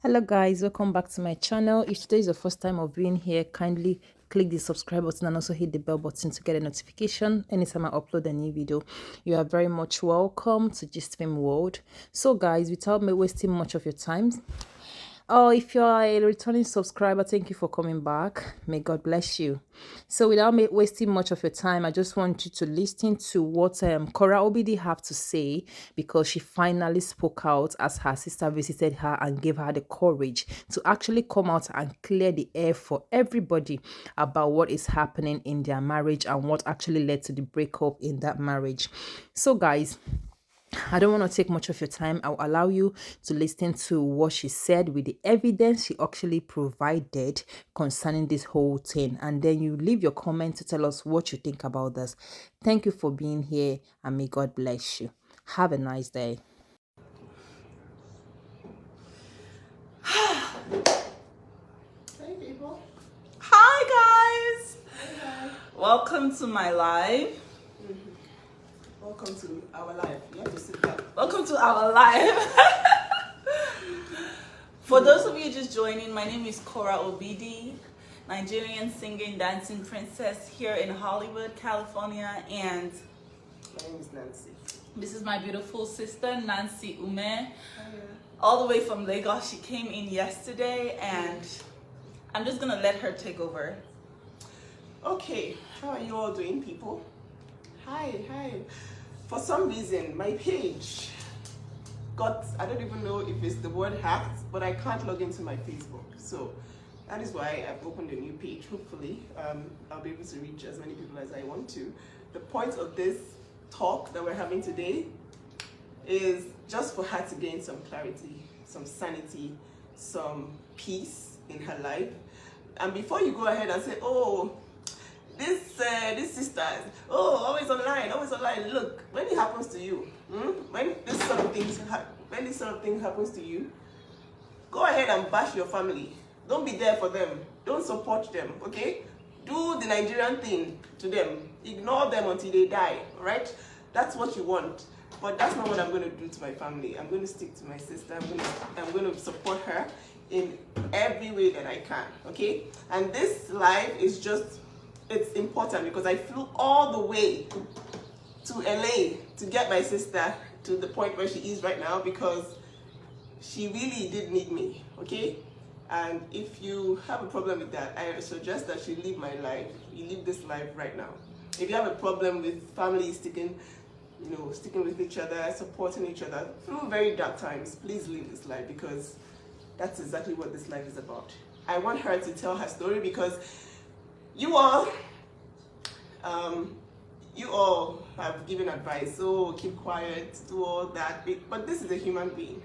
Hello guys, welcome back to my channel. If today is your first time of being here, kindly click the subscribe button and also hit the bell button to get a notification anytime I upload a new video. You are very much welcome to Gist Film World. So guys, without me wasting much of your time, oh, if you're a returning subscriber, thank you for coming back. May God bless you. So without me wasting much of your time, I just want you to listen to what Korra Obidi have to say, because she finally spoke out as her sister visited her and gave her the courage to actually come out and clear the air for everybody about what is happening in their marriage and what actually led to the breakup in that marriage. So guys, I don't want to take much of your time. I'll allow you to listen to what she said with the evidence she actually provided concerning this whole thing. And then you leave your comment to tell us what you think about this. Thank you for being here and may God bless you. Have a nice day. Hey people. Hi guys! Hi. Welcome to my live. Welcome to our life. You have to sit back. Welcome to our live. For those of you just joining, my name is Korra Obidi, Nigerian singing, dancing princess here in Hollywood, California, and My name is Nancy. this is my beautiful sister, Nancy Ume, Hiya. all the way from Lagos. She came in yesterday, and I'm just gonna let her take over. Okay, how are you all doing, people? Hi. For some reason, my page got, I don't even know if it's the word hacked, but I can't log into my Facebook. So that is why I've opened a new page. Hopefully, I'll be able to reach as many people as I want to. The point of this talk that we're having today is just for her to gain some clarity, some sanity, some peace in her life. And before you go ahead and say, oh, this sister, oh, always online. Look, when it happens to you, when this sort of thing happens to you, go ahead and bash your family. Don't be there for them. Don't support them. Okay? Do the Nigerian thing to them. Ignore them until they die. Right? That's what you want. But that's not what I'm going to do to my family. I'm going to stick to my sister. I'm going to support her in every way that I can. Okay? And this live is just, it's important because I flew all the way to LA to get my sister to the point where she is right now, because she really did need me, okay? And if you have a problem with that, I suggest that you leave my life. You leave this life right now. If you have a problem with family sticking with each other, supporting each other through very dark times, please leave this life, because that's exactly what this life is about. I want her to tell her story because you all have given advice. Oh, keep quiet, do all that. But this is a human being,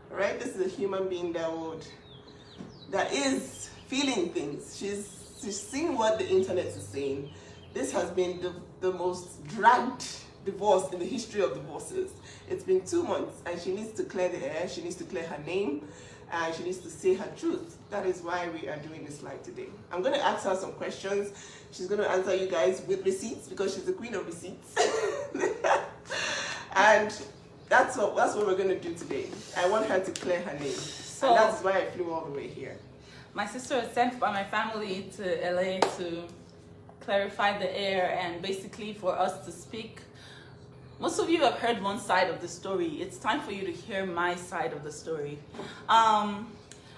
right? This is a human being that is feeling things. She's seeing what the internet is saying. This has been the most dragged divorce in the history of divorces. It's been 2 months, and she needs to clear the air. She needs to clear her name, and she needs to say her truth. That is why we are doing this live today. I'm going to ask her some questions. She's going to answer you guys with receipts, because she's the queen of receipts. And that's what we're going to do today. I want her to clear her name. So and that's why I flew all the way here. my sister was sent by my family to LA to clarify the air and basically for us to speak. Most of you have heard one side of the story. It's time for you to hear my side of the story.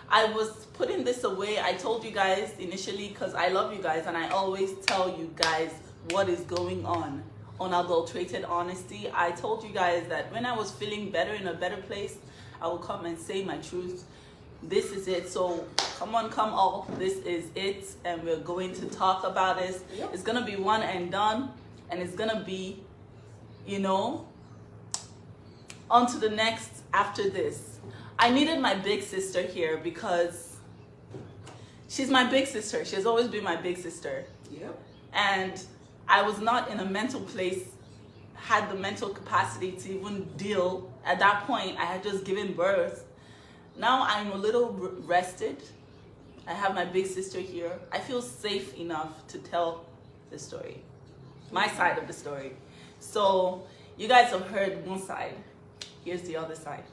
I was putting this away. I told you guys initially, because I love you guys and I always tell you guys what is going on. Unadulterated honesty. I told you guys that when I was feeling better, in a better place, I will come and say my truth. This is it. So come on, come all. This is it, and we're going to talk about this. Yep. It's gonna be one and done, and it's gonna be, on to the next after this. I needed my big sister here because she's my big sister. She has always been my big sister. Yep. And I was not in a mental place, had the mental capacity to even deal. At that point, I had just given birth. Now I'm a little rested. I have my big sister here. I feel safe enough to tell the story, my side of the story. So you guys have heard one side. Here's the other side.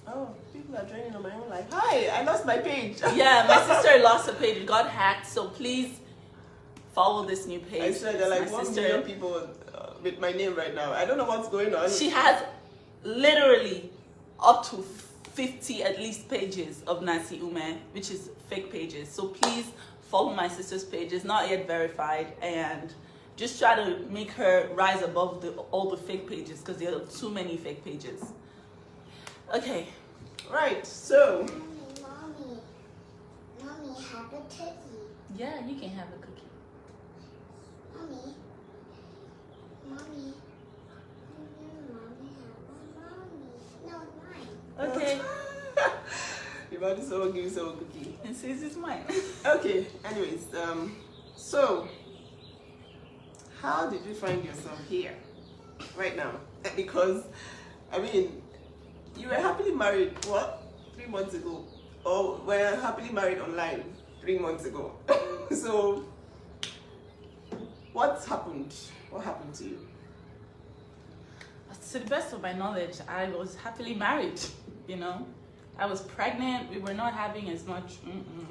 Oh, people are joining on my own life. Hi, I lost my page. Yeah, my sister lost her page. It got hacked. So please follow this new page. I swear there are like My 1 sister- million people with my name right now. I don't know what's going on. She has literally up to 50 at least pages of Nancy Ume, which is fake pages. So please follow my sister's page. It's not yet verified, and just try to make her rise above all the fake pages, because there are too many fake pages. Okay. Right, so Mommy, have a cookie. Yeah, you can have a cookie. Mommy, mommy, have a mommy. No, mine. Okay. you might as well give yourself a cookie. And says it's mine. Okay, anyways, so how did you find yourself here right now? Because I mean, you were happily married, what, 3 months ago? Or were happily married online 3 months ago? So, what's happened? What happened to you? To the best of my knowledge, I was happily married, you know. I was pregnant. We were not having as much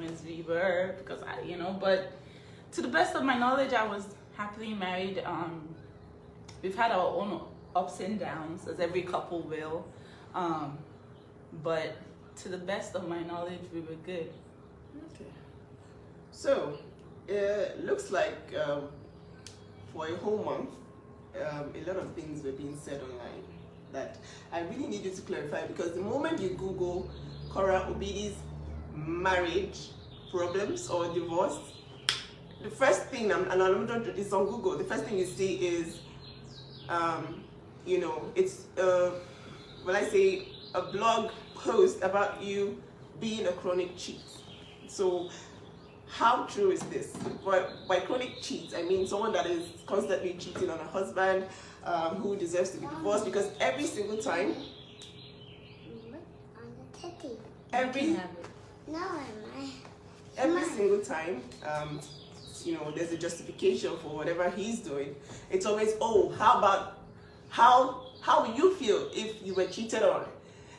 as we were because but to the best of my knowledge, I was happily married. We've had our own ups and downs, as every couple will. But to the best of my knowledge, we were good. Okay. So, it looks like for a whole month, a lot of things were being said online that I really need you to clarify, because the moment you Google Korra Obidi's marriage problems or divorce, the first thing, and I'm not, it's on Google, the first thing you see is, it's, well, I say a blog post about you being a chronic cheat. So, how true is this? By chronic cheat, I mean someone that is constantly cheating on a husband, who deserves to be divorced, because every single time, Look on the cookie. every single time, there's a justification for whatever he's doing. It's always, oh, how will you feel if you were cheated on?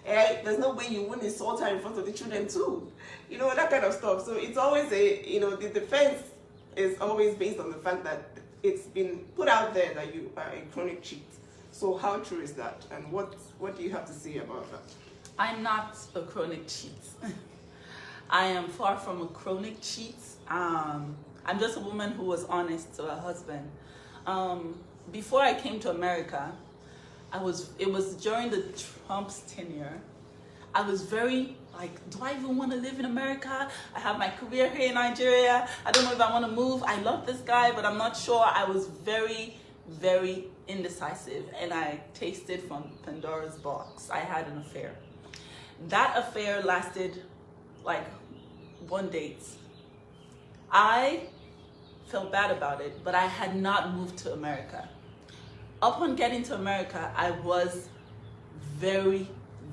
There's no way you wouldn't insult her in front of the children too. That kind of stuff. So it's always the defense is always based on the fact that it's been put out there that you are a chronic cheat. So how true is that? And what do you have to say about that? I'm not a chronic cheat. I am far from a chronic cheat. I'm just a woman who was honest to her husband. Before I came to America, it was during the Trump's tenure. I was very do I even want to live in America? I have my career here in Nigeria. I don't know if I want to move. I love this guy, but I'm not sure. I was very, very indecisive, and I tasted from Pandora's box. I had an affair. That affair lasted 1 date. I felt bad about it, but I had not moved to America. Upon getting to America, I was very,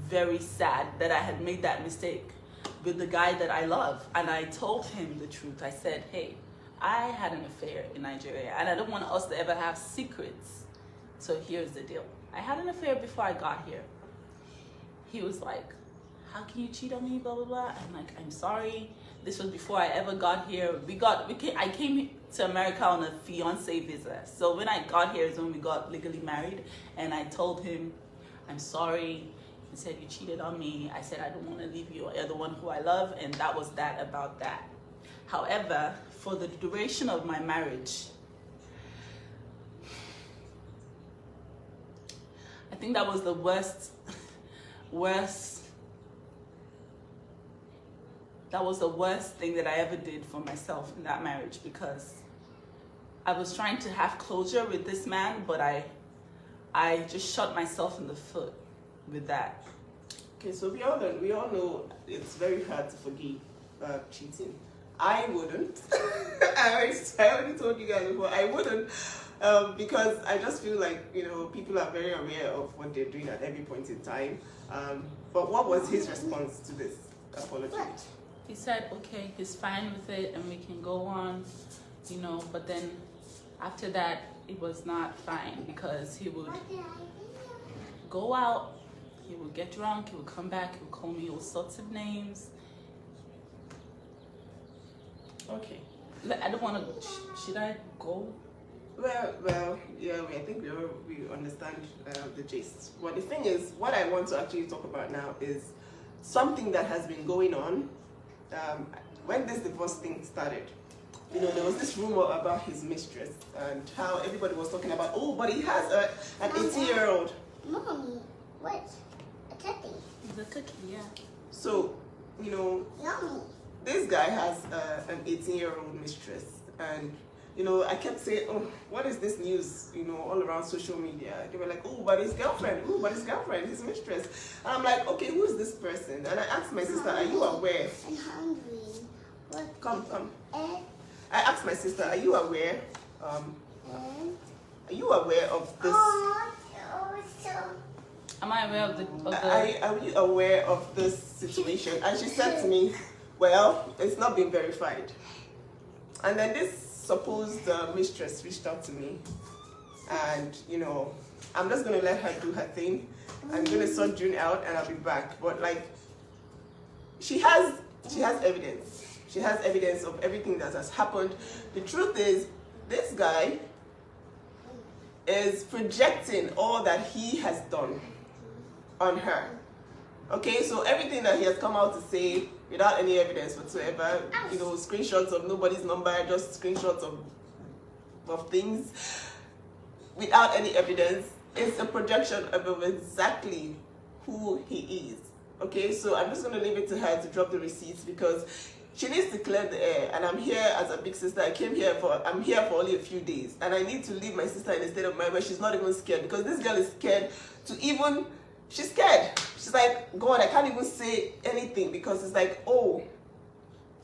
very sad that I had made that mistake with the guy that I love. And I told him the truth. I said, hey, I had an affair in Nigeria, and I don't want us to ever have secrets. So here's the deal. I had an affair before I got here. He was like, how can you cheat on me, blah, blah, blah. I'm like, I'm sorry. This was before I ever got here. I came to America on a fiance visa. So when I got here is when we got legally married. And I told him, I'm sorry. He said, you cheated on me. I said, I don't want to leave you. You're the one who I love. And that was that about that. However, for the duration of my marriage, I think that was the that was the worst thing that I ever did for myself in that marriage, because I was trying to have closure with this man, but I just shot myself in the foot with that. Okay, so we all know it's very hard to forgive cheating. I wouldn't. I already told you guys before, I wouldn't, because I just feel like, people are very aware of what they're doing at every point in time. But what was his response to this apology? He said, okay, he's fine with it and we can go on, but then after that, it was not fine, because he would go out, He would get drunk, he would come back, he would call me all sorts of names. Okay. I don't want to. Should I go? Well, yeah, I think we understand the gist. Well, the thing is, what I want to actually talk about now is something that has been going on. When this divorce thing started, there was this rumor about his mistress and how everybody was talking about, oh, but he has an 18-year-old. Mommy, what? A teddy. The cookie, yeah. So, Mommy. this guy has an 18-year-old mistress, and I kept saying, oh, what is this news, all around social media. They were like, oh, but his girlfriend, his mistress. And I'm like, okay, who is this person? And I asked my sister, are you aware? I'm hungry. What? Come. Egg I asked my sister, are you aware? and... Are you aware of this? Oh, so... Am I aware of the? Are you aware of this situation? And she said to me, well, it's not been verified. And then this supposed mistress reached out to me, and I'm just gonna let her do her thing. I'm gonna sort June out, and I'll be back. But like, she has evidence. She has evidence of everything that has happened. The truth is, this guy is projecting all that he has done on her. Okay, so everything that he has come out to say without any evidence whatsoever, screenshots of nobody's number, just screenshots of things without any evidence, it's a projection of exactly who he is. Okay, so I'm just going to leave it to her to drop the receipts, because she needs to clear the air, and I'm here as a big sister. I'm here for only a few days, and I need to leave my sister in a state of mind where she's not even scared, because this girl is scared she's scared. She's like, God, I can't even say anything, because it's like, oh,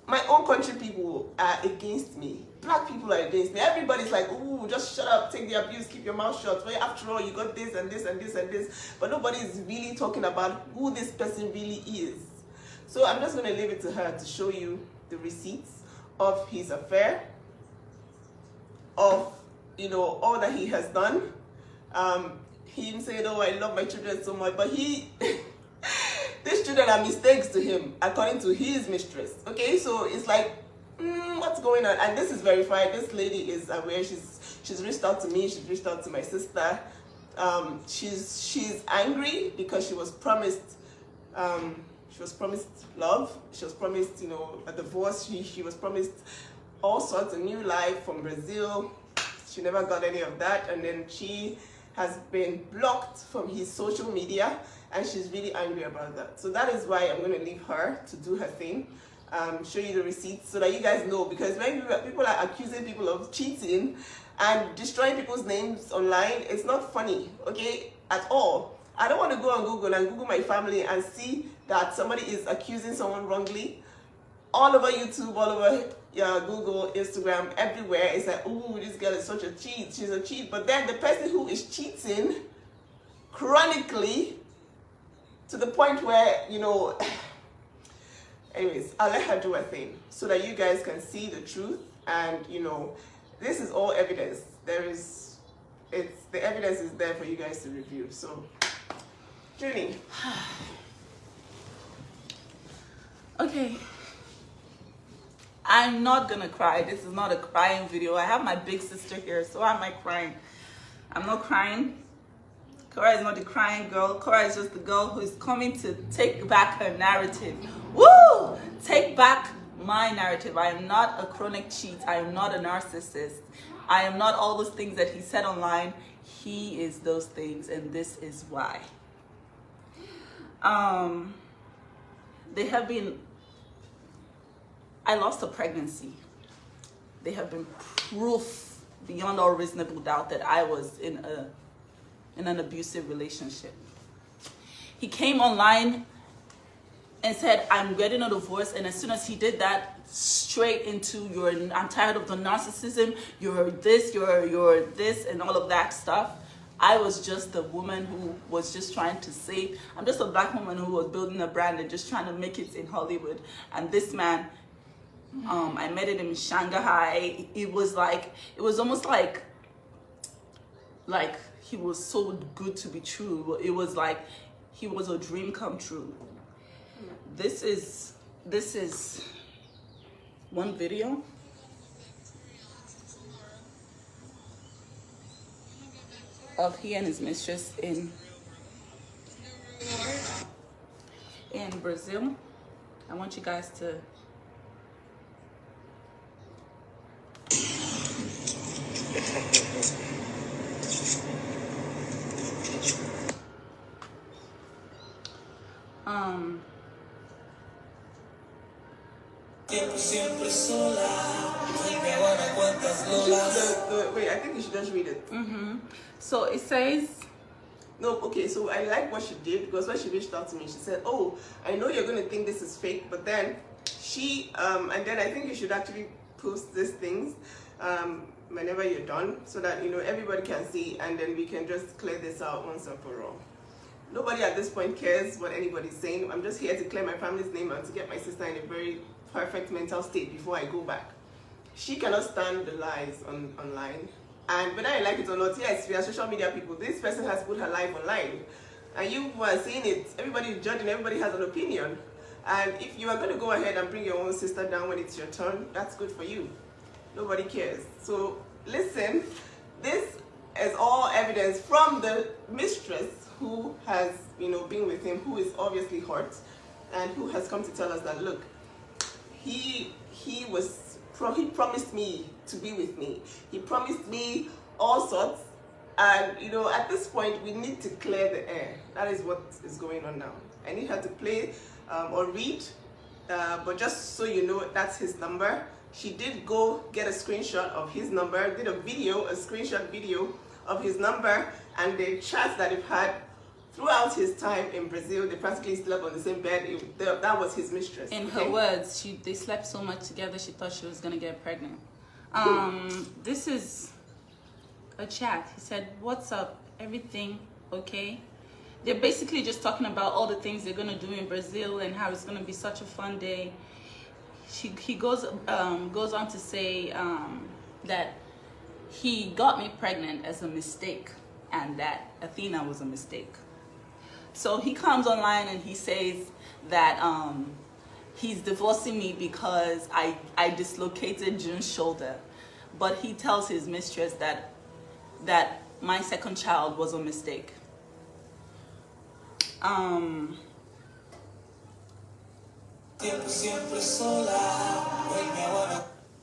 my own country people are against me. Black people are against me. Everybody's like, ooh, just shut up, take the abuse, keep your mouth shut. Well, after all, you got this and this and this and this. But nobody is really talking about who this person really is. So I'm just going to leave it to her to show you the receipts of his affair, of, all that he has done. Him saying, oh, I love my children so much, but these children are mistakes to him, according to his mistress. Okay, so it's like, what's going on? And this is verified. This lady is aware. She's reached out to me. She's reached out to my sister. She's angry because she was promised love. She was promised, a divorce. She was promised all sorts of new life from Brazil. She never got any of that, and then she has been blocked from his social media, and she's really angry about that. So that is why I'm going to leave her to do her thing, show you the receipts so that you guys know, because when people are accusing people of cheating and destroying people's names online, it's not funny, okay, at all. I don't want to go on Google and Google my family and see that somebody is accusing someone wrongly. All over YouTube, all over Google, Instagram, everywhere, it's like, ooh, this girl is such a cheat. She's a cheat. But then the person who is cheating chronically to the point where, anyways, I'll let her do her thing so that you guys can see the truth. And, this is all evidence. The evidence is there for you guys to review. So, Julie. Okay. I'm not gonna cry. This is not a crying video. I have my big sister here, so why am I crying? I'm not crying. Korra is not the crying girl. Korra is just the girl who is coming to take back her narrative. Woo! Take back my narrative. I am not a chronic cheat. I am not a narcissist. I am not all those things that he said online. He is those things, and this is why. They have been... I lost a pregnancy. They have been proof beyond all reasonable doubt that I was in an abusive relationship. He came online and said, I'm getting a divorce. And as soon as he did that, straight into I'm tired of the narcissism, you're this, you're this, and all of that stuff. I was just a woman who was just trying to say, I'm just a black woman who was building a brand and just trying to make it in Hollywood. And this man, I met him in Shanghai. It was almost like he was so good to be true. It was like he was a dream come true. This is one video. Of he and his mistress in Brazil. I want you guys to wait, I think you should just read it. So it says, No, okay, so I like what she did, because when she reached out to me, she said, oh, I know you're going to think this is fake, but then she, and then I think you should actually post these things whenever you're done, so that, you know, everybody can see, and then we can just clear this out once and for all. Nobody at this point cares what anybody's saying. I'm just here to clear my family's name and to get my sister in a very perfect mental state before I go back. She cannot stand the lies online. And whether I like it or not, yes, we are social media people. This person has put her life online. And you who are seeing it, everybody is judging, everybody has an opinion. And if you are going to go ahead and bring your own sister down when it's your turn, that's good for you. Nobody cares. So listen, this is all evidence from the mistress who has, you know, been with him, who is obviously hurt, and who has come to tell us that, look, he promised me to be with me. He promised me all sorts, and, you know, at this point we need to clear the air. That is what is going on now. I need her to play or read, but just so you know, that's his number. She did go get a screenshot of his number, did a screenshot video of his number, and the chats that they've had throughout his time in Brazil. They practically slept on the same bed. That was his mistress. in her words, they slept so much together she thought she was gonna get pregnant. This is a chat. He said, "What's up? Everything okay?" They're basically just talking about all the things they're gonna do in Brazil and how it's gonna be such a fun day. He goes on to say that he got me pregnant as a mistake, and that Athena was a mistake. So he comes online and he says that he's divorcing me because I dislocated June's shoulder, but he tells his mistress that my second child was a mistake.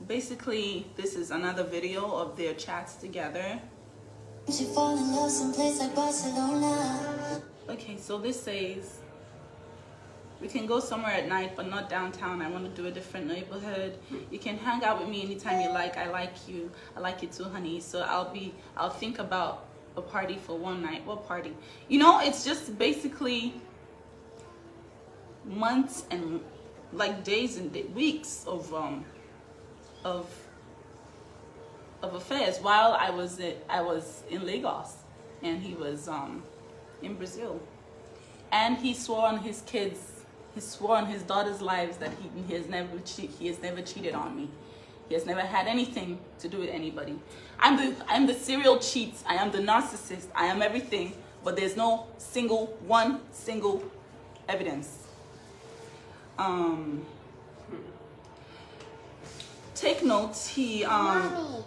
Basically, this is another video of their chats together. She fall in love someplace like Barcelona. Okay, so this says, we can go somewhere at night, but not downtown. I want to do a different neighborhood. You can hang out with me anytime you like. I like you. I like you too, honey. So I'll think about a party for one night. What party? You know, it's just basically months and like days and weeks of affairs while I was in Lagos and he was in Brazil, and he swore on his kids, he swore on his daughters' lives that he has never cheated on me. He has never had anything to do with anybody. I'm the serial cheat. I am the narcissist. I am everything, but there's no one single evidence. Take notes. He Mommy.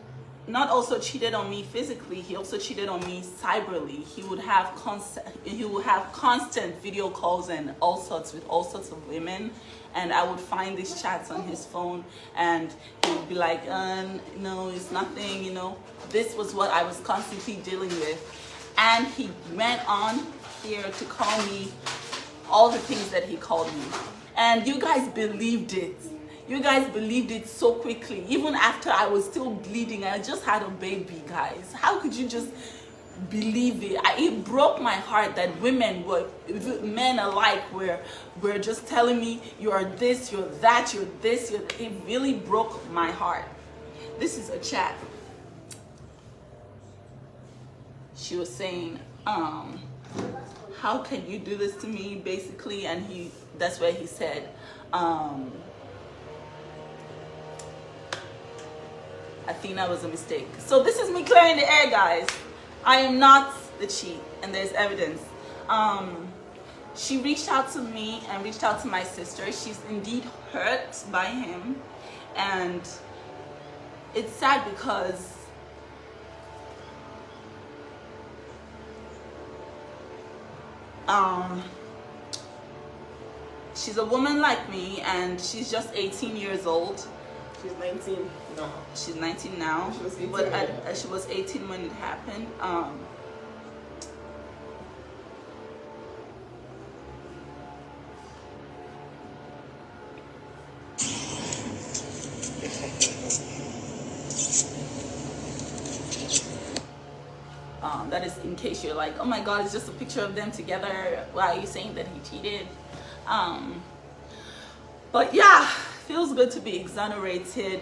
not also cheated on me physically. He also cheated on me cyberly. He would have constant video calls and all sorts with all sorts of women, and I would find these chats on his phone, and he would be like, "No, it's nothing." You know, this was what I was constantly dealing with, and he went on here to call me all the things that he called me, and you guys believed it. You guys believed it so quickly, even after I was still bleeding. I just had a baby, guys. How could you just believe it? It broke my heart that men alike were just telling me, you're this, you're that, you're this. It really broke my heart. This is a chat. She was saying, how can you do this to me, basically? And that's where he said, Athena was a mistake. So this is me clearing the air, guys. I am not the cheat, and there's evidence. she reached out to me and reached out to my sister. She's indeed hurt by him, and it's sad because she's a woman like me, and she's just 18 years old. She's 19 now. She's 19 now, She was 18 but when she was 18 when it happened. That is in case you're like, oh my god, it's just a picture of them together. Why are you saying that he cheated? But yeah, feels good to be exonerated.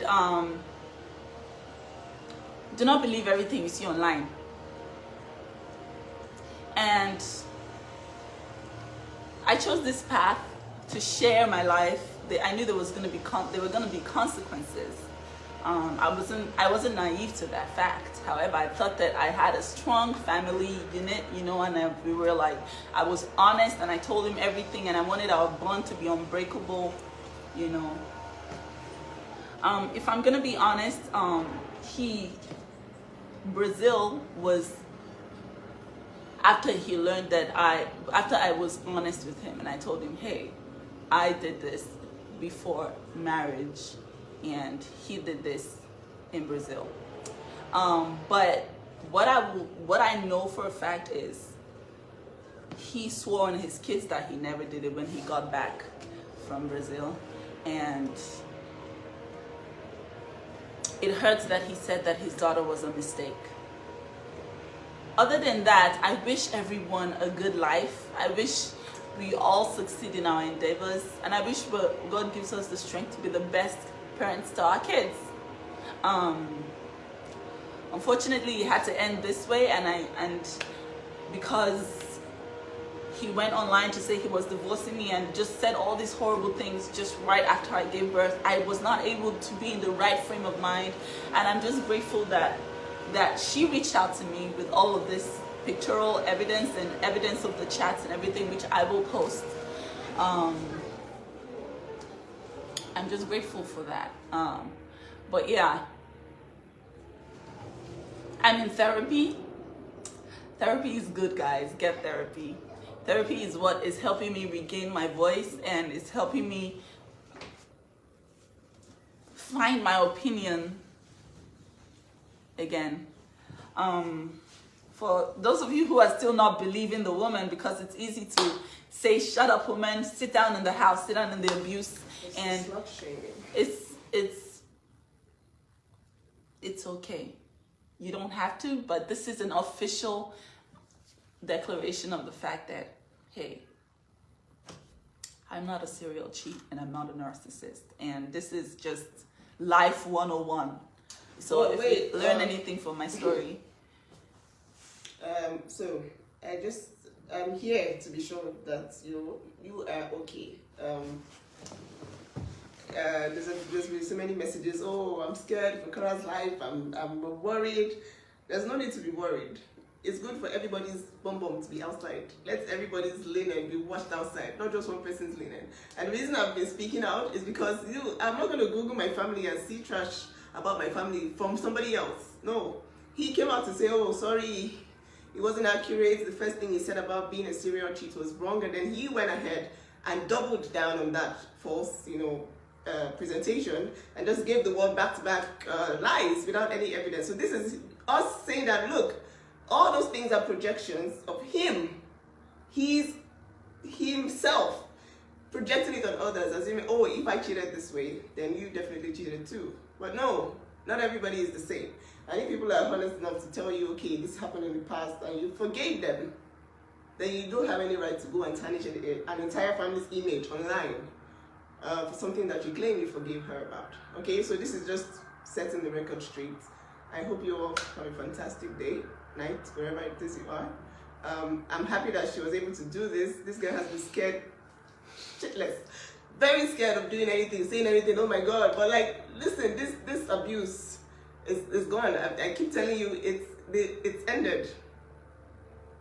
Do not believe everything you see online. And I chose this path to share my life. I knew there was going to be consequences. I wasn't naive to that fact. However, I thought that I had a strong family unit, you know, and we were like, I was honest and I told him everything, and I wanted our bond to be unbreakable, you know. If I'm gonna be honest, Brazil was, after he learned that after I was honest with him and I told him, hey, I did this before marriage and he did this in Brazil. But what I know for a fact is he swore on his kids that he never did it when he got back from Brazil, and it hurts that he said that his daughter was a mistake. Other than that, I wish everyone a good life. I wish we all succeed in our endeavors, and I wish God gives us the strength to be the best parents to our kids. Unfortunately, it had to end this way, and because he went online to say he was divorcing me and just said all these horrible things just right after I gave birth, I was not able to be in the right frame of mind. And I'm just grateful that she reached out to me with all of this pictorial evidence and evidence of the chats and everything, which I will post. I'm just grateful for that. But yeah, I'm in therapy. Therapy is good, guys. Get therapy. Therapy is what is helping me regain my voice, and it's helping me find my opinion again. For those of you who are still not believing the woman, because it's easy to say, shut up, woman, sit down in the house, sit down in the abuse, and it's okay. You don't have to, but this is an official declaration of the fact that, hey, I'm not a serial cheat and I'm not a narcissist, and this is just life 101. So if you learn anything from my story. So I'm here to be sure that you are okay. There's been so many messages. Oh, I'm scared for Korra's life. I'm worried. There's no need to be worried. It's good for everybody's bum to be outside. Let everybody's linen be washed outside, not just one person's linen. And the reason I've been speaking out is because I'm not going to Google my family and see trash about my family from somebody else. No. He came out to say, oh, sorry, it wasn't accurate. The first thing he said about being a serial cheat was wrong. And then he went ahead and doubled down on that false, presentation, and just gave the world back-to-back lies without any evidence. So this is us saying that, look, all those things are projections of him. He's himself projecting it on others, assuming, oh, if I cheated this way, then you definitely cheated too. But no, not everybody is the same. And if people are honest enough to tell you, okay, this happened in the past, and you forgave them, then you don't have any right to go and tarnish an entire family's image online for something that you claim you forgave her about. Okay, so this is just setting the record straight. I hope you all have a fantastic day, night, wherever it is you are. I'm happy that she was able to do this. This girl has been scared shitless, very scared of doing anything, saying anything. Oh my God! But like, listen, this abuse is gone. I keep telling you, it's ended.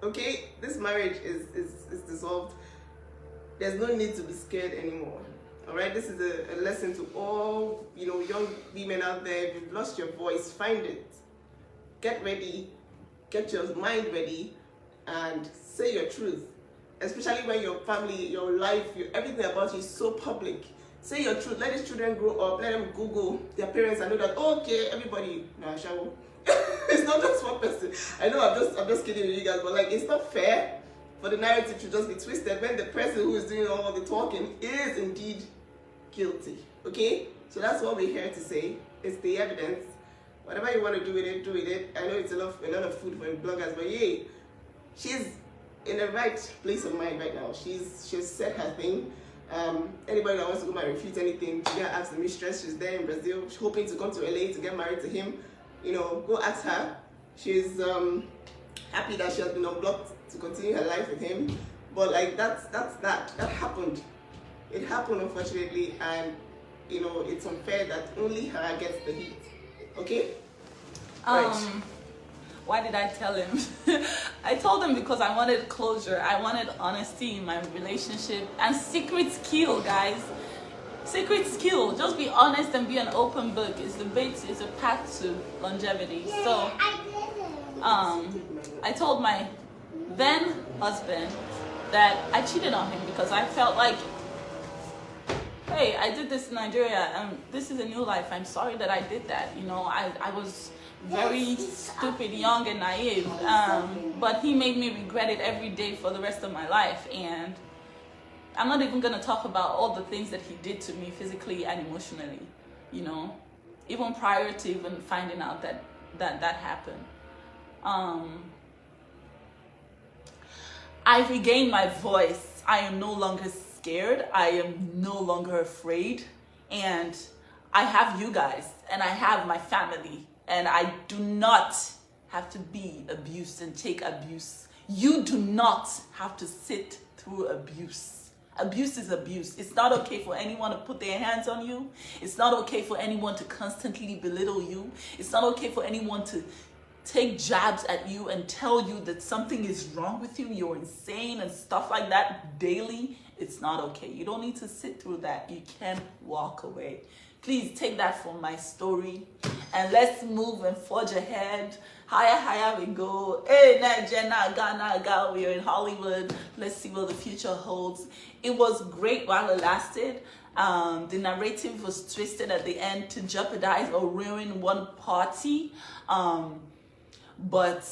Okay, this marriage is dissolved. there's no need to be scared anymore. All right, this is a lesson to all, you know, young women out there. If you've lost your voice, find it. Get ready, get your mind ready, and say your truth. Especially when your family, your life, everything about you is so public. Say your truth. Let these children grow up. Let them Google their parents and know that, oh, okay, everybody, nah, shall it's not just one person. I know I'm just kidding with you guys, but like, it's not fair for the narrative to just be twisted when the person who is doing all the talking is indeed guilty. Okay, so that's what we're here to say. It's the evidence. Whatever you want to do with it, do with it. I know it's a lot of food for the bloggers, but yeah, she's in the right place of mind right now. She's said her thing. Anybody that wants to go and refute anything, you can ask the mistress. She's there in Brazil, she's hoping to come to LA to get married to him. You know, go ask her. She's happy that she has been unblocked to continue her life with him. But like that happened. It happened, unfortunately, and you know, it's unfair that only her gets the heat. Okay? Right. Why did I tell him? I told him because I wanted closure. I wanted honesty in my relationship. And secrets kill, guys. Secrets kill. Just be honest and be an open book. It's a path to longevity. So I told my then husband that I cheated on him because I felt like, hey, I did this in Nigeria and this is a new life. I'm sorry that I did that. You know, I was very stupid, young and naive, but he made me regret it every day for the rest of my life. And I'm not even gonna talk about all the things that he did to me physically and emotionally, you know, even prior to even finding out that happened. I regained my voice. I am no longer scared. I am no longer afraid. And I have you guys and I have my family. And I do not have to be abused and take abuse. You do not have to sit through abuse. Abuse is abuse. It's not okay for anyone to put their hands on you. It's not okay for anyone to constantly belittle you. It's not okay for anyone to take jabs at you and tell you that something is wrong with you, you're insane and stuff like that daily. It's not okay. You don't need to sit through that. You can walk away. Please take that from my story and let's move and forge ahead. Higher we go. Hey, Jenna, Ghana, we're in Hollywood. Let's see what the future holds. It was great while it lasted. The narrative was twisted at the end to jeopardize or ruin one party. But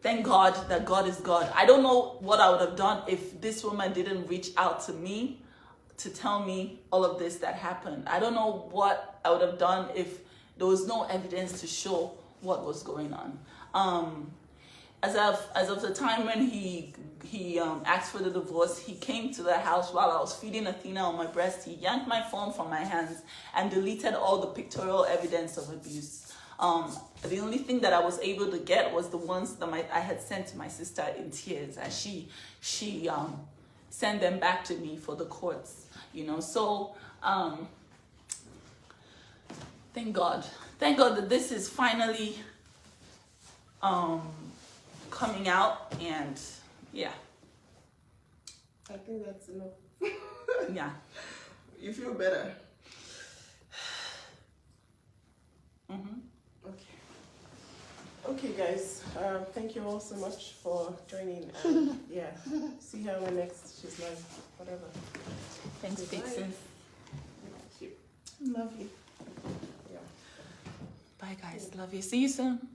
thank God that God is God. I don't know what I would have done if this woman didn't reach out to me to tell me all of this that happened. I don't know what I would have done if there was no evidence to show what was going on. As of the time when he asked for the divorce, he came to the house while I was feeding Athena on my breast. He yanked my phone from my hands and deleted all the pictorial evidence of abuse. The only thing that I was able to get was the ones that I had sent to my sister in tears, and she sent them back to me for the courts, you know. So thank God that this is finally coming out, and yeah, I think that's enough. yeah. You feel better? Okay guys, thank you all so much for joining, and yeah, see her when next she's live, whatever. Thanks, Vixen. Love you. Yeah. Bye guys, love you. See you soon.